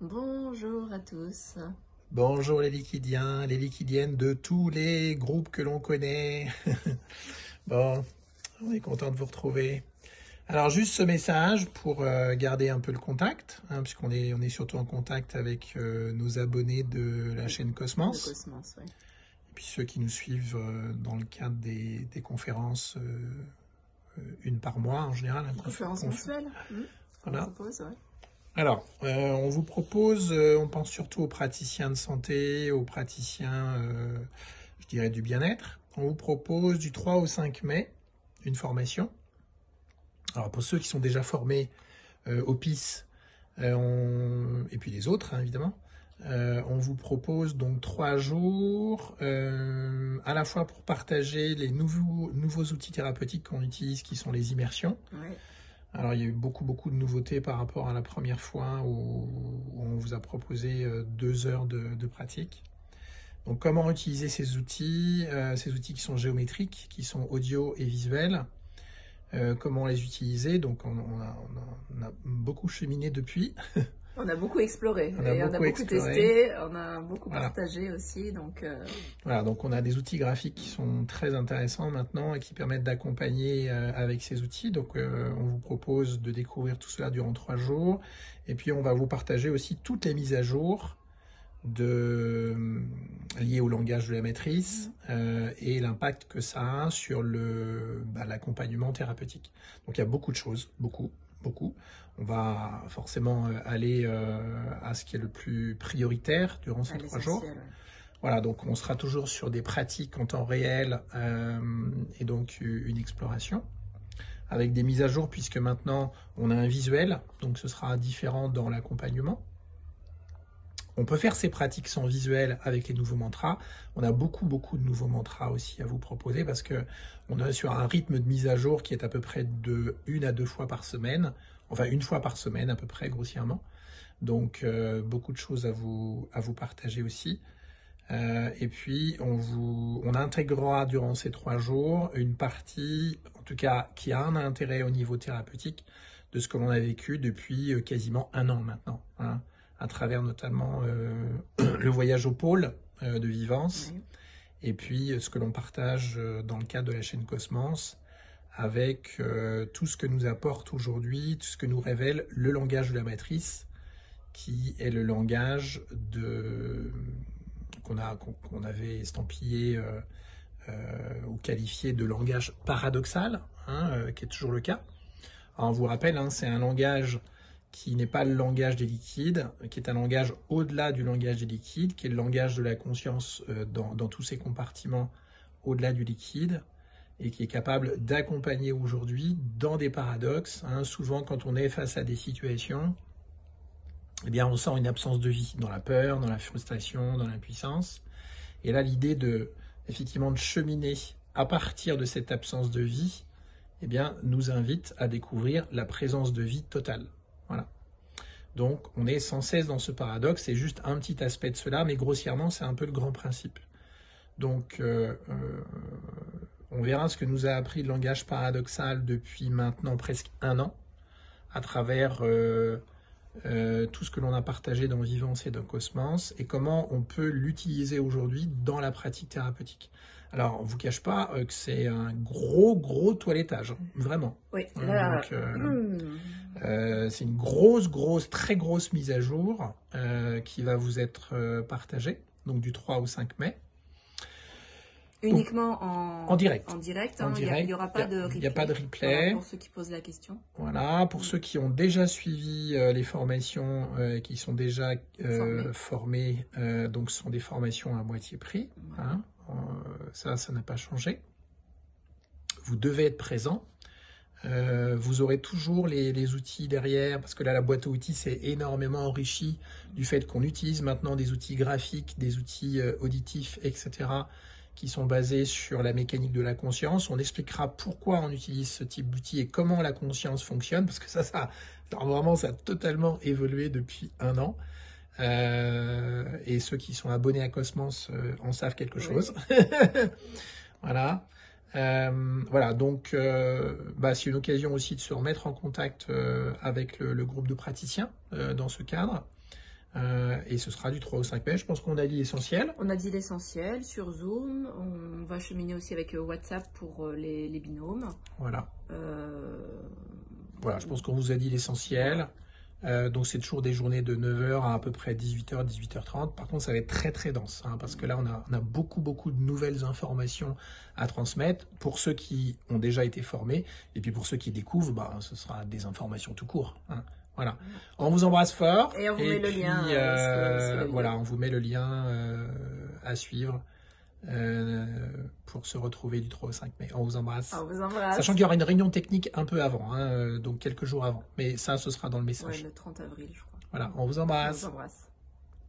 Bonjour à tous. Bonjour les liquidiens, les liquidiennes de tous les groupes que l'on connaît. Bon, on est content de vous retrouver. Alors juste ce message pour garder un peu le contact, puisqu'on est surtout en contact avec nos abonnés de la chaîne De Cosmos, Cosmos, oui. et puis ceux qui nous suivent dans le cadre des conférences, une par mois en général. Conférence mensuelle, on Voilà. propose, ouais. Alors, on vous propose, on pense surtout aux praticiens de santé, aux praticiens, je dirais, du bien-être. On vous propose du 3 au 5 mai une formation. Alors, pour ceux qui sont déjà formés au PIS, et puis les autres, hein, évidemment, on vous propose donc 3 jours, à la fois pour partager les nouveaux outils thérapeutiques qu'on utilise, qui sont les immersions. Ouais. Alors, il y a eu beaucoup de nouveautés par rapport à la première fois où on vous a proposé 2 heures de pratique. Donc, comment utiliser ces outils qui sont géométriques, qui sont audio et visuels, comment les utiliser. Donc, on a beaucoup cheminé depuis. On a beaucoup exploré, On a et on a beaucoup beaucoup exploré. testé, on a beaucoup Voilà. partagé aussi, donc... Voilà, donc on a des outils graphiques qui sont très intéressants maintenant et qui permettent d'accompagner avec ces outils. Donc on vous propose de découvrir tout cela durant 3 jours. Et puis on va vous partager aussi toutes les mises à jour liées au langage de la maîtrise et l'impact que ça a sur l'accompagnement thérapeutique. Donc il y a beaucoup de choses, beaucoup. On va forcément aller à ce qui est le plus prioritaire durant ces 3 jours. Ouais. Voilà, donc on sera toujours sur des pratiques en temps réel et donc une exploration avec des mises à jour, puisque maintenant on a un visuel, donc ce sera différent dans l'accompagnement. On peut faire ces pratiques sans visuel avec les nouveaux mantras. On a beaucoup de nouveaux mantras aussi à vous proposer, parce que on est sur un rythme de mise à jour qui est à peu près de 1 à 2 fois par semaine, enfin 1 fois par semaine à peu près grossièrement. Donc beaucoup de choses à vous partager aussi. Et puis on intégrera durant ces 3 jours une partie, en tout cas qui a un intérêt au niveau thérapeutique, de ce que l'on a vécu depuis quasiment 1 an maintenant, hein, à travers notamment le voyage au pôle de Vivance, Oui. et puis ce que l'on partage dans le cadre de la chaîne Cosmos, avec tout ce que nous apporte aujourd'hui, tout ce que nous révèle le langage de la matrice, qui est le langage qu'on avait estampillé ou qualifié de langage paradoxal, hein, qui est toujours le cas. Alors, on vous rappelle, hein, c'est un langage qui n'est pas le langage des liquides, qui est un langage au-delà du langage des liquides, qui est le langage de la conscience dans tous ses compartiments au-delà du liquide, et qui est capable d'accompagner aujourd'hui dans des paradoxes. Hein. Souvent, quand on est face à des situations, eh bien, on sent une absence de vie dans la peur, dans la frustration, dans l'impuissance. Et là, l'idée effectivement, de cheminer à partir de cette absence de vie, eh bien, nous invite à découvrir la présence de vie totale. Voilà. Donc, on est sans cesse dans ce paradoxe. C'est juste un petit aspect de cela, mais grossièrement, c'est un peu le grand principe. Donc, on verra ce que nous a appris le langage paradoxal depuis maintenant presque 1 an, à travers tout ce que l'on a partagé dans Vivance et dans Cosmos, et comment on peut l'utiliser aujourd'hui dans la pratique thérapeutique. Alors, on ne vous cache pas que c'est un gros toilettage, hein, vraiment. Oui, là... Donc, c'est une très grosse mise à jour qui va vous être partagée, donc du 3 au 5 mai. Uniquement en direct. En direct, hein, il n'y aura pas de replay. Il n'y a pas de replay. Voilà, pour ceux qui posent la question. Voilà, pour ceux qui ont déjà suivi les formations, qui sont déjà formés, donc ce sont des formations à moitié prix. Hein, ça n'a pas changé. Vous devez être présent. Vous aurez toujours les outils derrière, parce que là, la boîte à outils s'est énormément enrichie du fait qu'on utilise maintenant des outils graphiques, des outils auditifs, etc., qui sont basés sur la mécanique de la conscience. On expliquera pourquoi on utilise ce type d'outils et comment la conscience fonctionne, parce que ça a totalement évolué depuis 1 an. Et ceux qui sont abonnés à Cosmos en savent quelque chose. Voilà. Voilà, donc c'est une occasion aussi de se remettre en contact avec le groupe de praticiens dans ce cadre. Et ce sera du 3 au 5 mai. Je pense qu'on a dit l'essentiel. On a dit l'essentiel sur Zoom. On va cheminer aussi avec WhatsApp pour les binômes. Voilà. Voilà, je pense qu'on vous a dit l'essentiel. Donc c'est toujours des journées de 9h à peu près 18h, 18h30. Par contre, ça va être très très dense, hein, parce que là, on a beaucoup de nouvelles informations à transmettre pour ceux qui ont déjà été formés. Et puis pour ceux qui découvrent, bah, ce sera des informations tout court. Hein. Voilà. On vous embrasse fort. Et on vous met le lien. Voilà, on vous met le lien à suivre pour se retrouver du 3 au 5 mai. On vous embrasse. On vous embrasse. Sachant qu'il y aura une réunion technique un peu avant, hein, donc quelques jours avant. Mais ça, ce sera dans le message. Ouais, le 30 avril, je crois. Voilà, on vous embrasse. On vous embrasse.